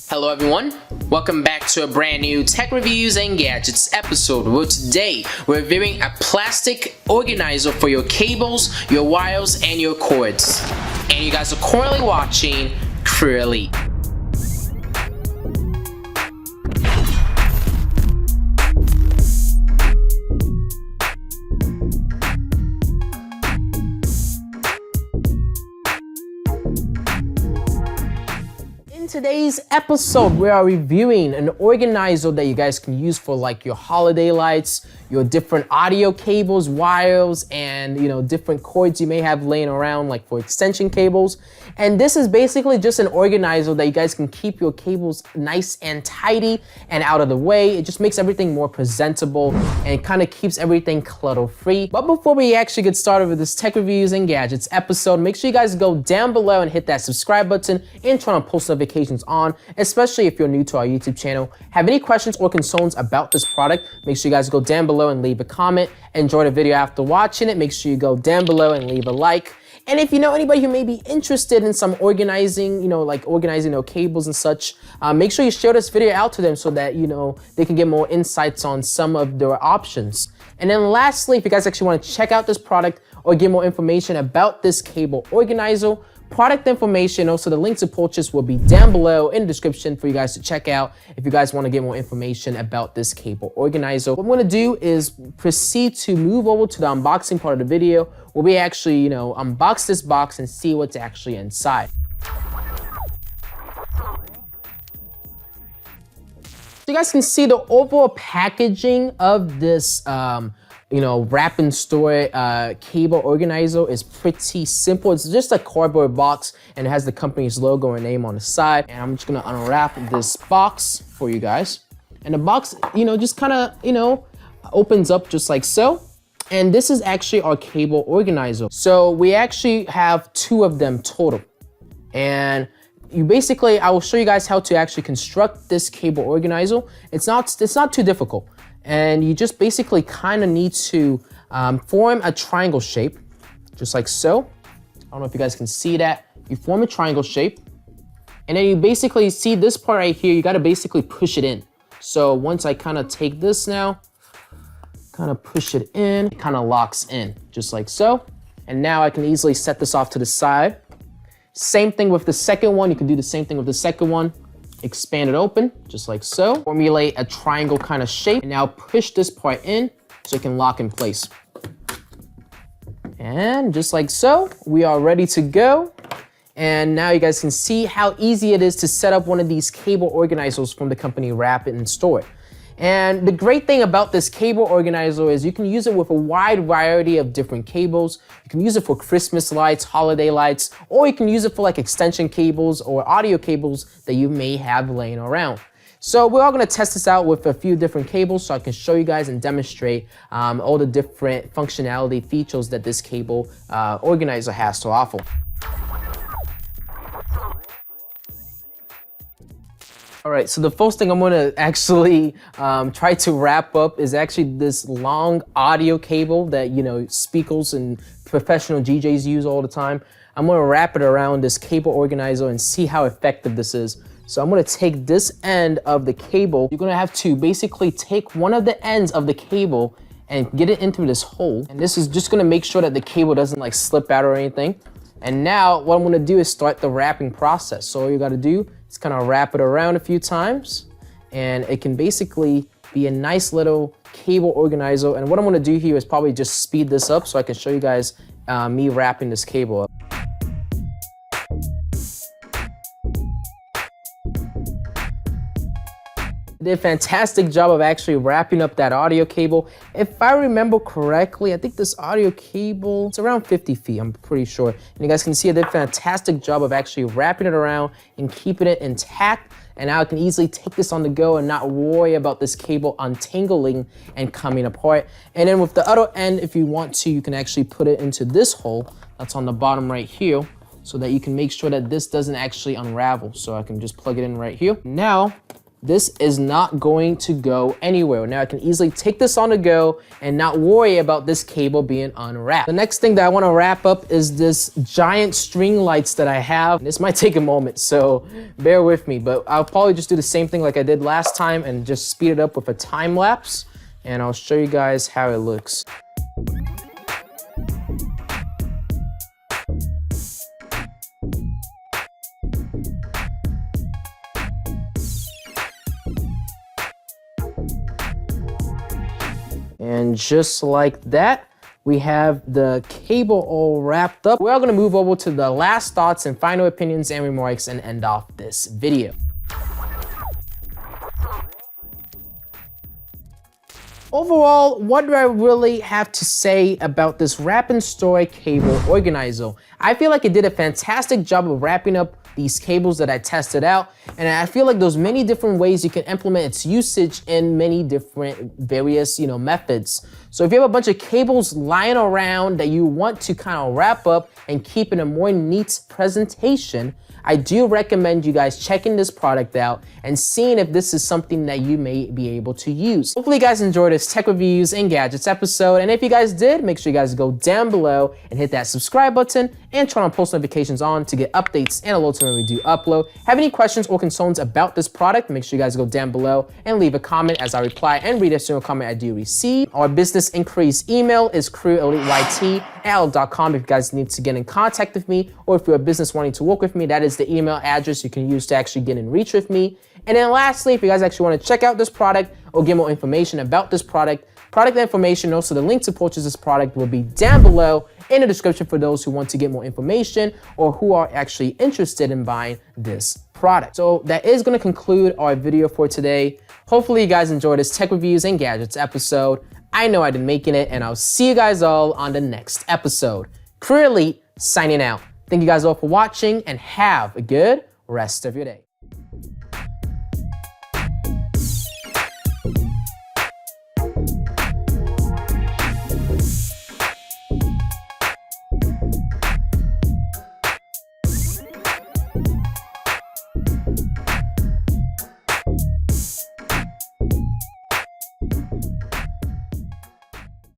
Hello everyone, welcome back to a brand new tech reviews and gadgets episode where today we're reviewing a plastic organizer for your cables, your wires, and your cords. And you guys are currently watching CrewElite. In today's episode, we are reviewing an organizer that you guys can use for like your holiday lights, your different audio cables, wires, and different cords you may have laying around like for extension cables. And this is basically just an organizer that you guys can keep your cables nice and tidy and out of the way. It just makes everything more presentable and kind of keeps everything clutter free. But before we actually get started with this tech reviews and gadgets episode, make sure you guys go down below and hit that subscribe button and turn on post notifications on, especially if you're new to our YouTube channel. Have any questions or concerns about this product, make sure you guys go down below and leave a comment. Enjoy the video after watching it. Make sure you go down below and leave a like. And if you know anybody who may be interested in some organizing, like organizing their cables and such, make sure you share this video out to them so that, they can get more insights on some of their options. And then lastly, if you guys actually want to check out this product or get more information about this cable organizer, product information, also the link to purchase will be down below in the description for you guys to check out if you guys want to get more information about this cable organizer. What I'm going to do is proceed to move over to the unboxing part of the video where we actually, unbox this box and see what's actually inside. So you guys can see the overall packaging of this WrapnStore cable organizer is pretty simple. It's just a cardboard box and it has the company's logo and name on the side. And I'm just gonna unwrap this box for you guys. And the box, just kind of, opens up just like so. And this is actually our cable organizer. So we actually have two of them total. And I will show you guys how to actually construct this cable organizer. It's not too difficult. And you just basically kind of need to form a triangle shape, just like so. I don't know if you guys can see that. You form a triangle shape, and then you basically see this part right here, you gotta basically push it in. So once I kind of take this now, kind of push it in, it kind of locks in, just like so. And now I can easily set this off to the side. Same thing with the second one, you can do the same thing with the second one. Expand it open, just like so. Formulate a triangle kind of shape. And now push this part in so it can lock in place. And just like so, we are ready to go. And now you guys can see how easy it is to set up one of these cable organizers from the company WrapnStore. And the great thing about this cable organizer is you can use it with a wide variety of different cables. You can use it for Christmas lights, holiday lights, or you can use it for like extension cables or audio cables that you may have laying around. So we're all gonna test this out with a few different cables so I can show you guys and demonstrate all the different functionality features that this cable organizer has to offer. All right, so the first thing I'm gonna actually try to wrap up is actually this long audio cable that, speakers and professional DJs use all the time. I'm gonna wrap it around this cable organizer and see how effective this is. So I'm gonna take this end of the cable. You're gonna have to basically take one of the ends of the cable and get it into this hole. And this is just gonna make sure that the cable doesn't like slip out or anything. And now what I'm gonna do is start the wrapping process. So all you gotta do is kind of wrap it around a few times and it can basically be a nice little cable organizer. And what I'm gonna do here is probably just speed this up so I can show you guys me wrapping this cable up. Did a fantastic job of actually wrapping up that audio cable. If I remember correctly, I think this audio cable, it's around 50 feet, I'm pretty sure. And you guys can see I did a fantastic job of actually wrapping it around and keeping it intact. And now I can easily take this on the go and not worry about this cable untangling and coming apart. And then with the other end, if you want to, you can actually put it into this hole that's on the bottom right here so that you can make sure that this doesn't actually unravel. So I can just plug it in right here. Now, this is not going to go anywhere. Now I can easily take this on the go and not worry about this cable being unwrapped. The next thing that I wanna wrap up is this giant string lights that I have. This might take a moment, so bear with me, but I'll probably just do the same thing like I did last time and just speed it up with a time lapse, and I'll show you guys how it looks. And just like that, we have the cable all wrapped up. We're gonna move over to the last thoughts and final opinions and remarks and end off this video. Overall, what do I really have to say about this WrapnStore cable organizer? I feel like it did a fantastic job of wrapping up these cables that I tested out, and I feel like there's many different ways you can implement its usage in many different various methods. So if you have a bunch of cables lying around that you want to kind of wrap up and keep in a more neat presentation, I do recommend you guys checking this product out and seeing if this is something that you may be able to use. Hopefully you guys enjoyed this tech reviews and gadgets episode, and if you guys did, make sure you guys go down below and hit that subscribe button and turn on post notifications on to get updates and alerts when we do upload. Have any questions or concerns about this product, make sure you guys go down below and leave a comment as I reply and read every single comment I do receive. Our business inquiries email is CrewElite@outlook.com if you guys need to get in contact with me, or if you're a business wanting to work with me, that is the email address you can use to actually get in reach with me. And then lastly, if you guys actually want to check out this product or get more information about this product information, also the link to purchase this product will be down below in the description for those who want to get more information or who are actually interested in buying this product. So that is going to conclude our video for today. Hopefully you guys enjoyed this tech reviews and gadgets episode. I know I did making it, and I'll see you guys all on the next episode. CrewElite signing out. Thank you guys all for watching, and have a good rest of your day.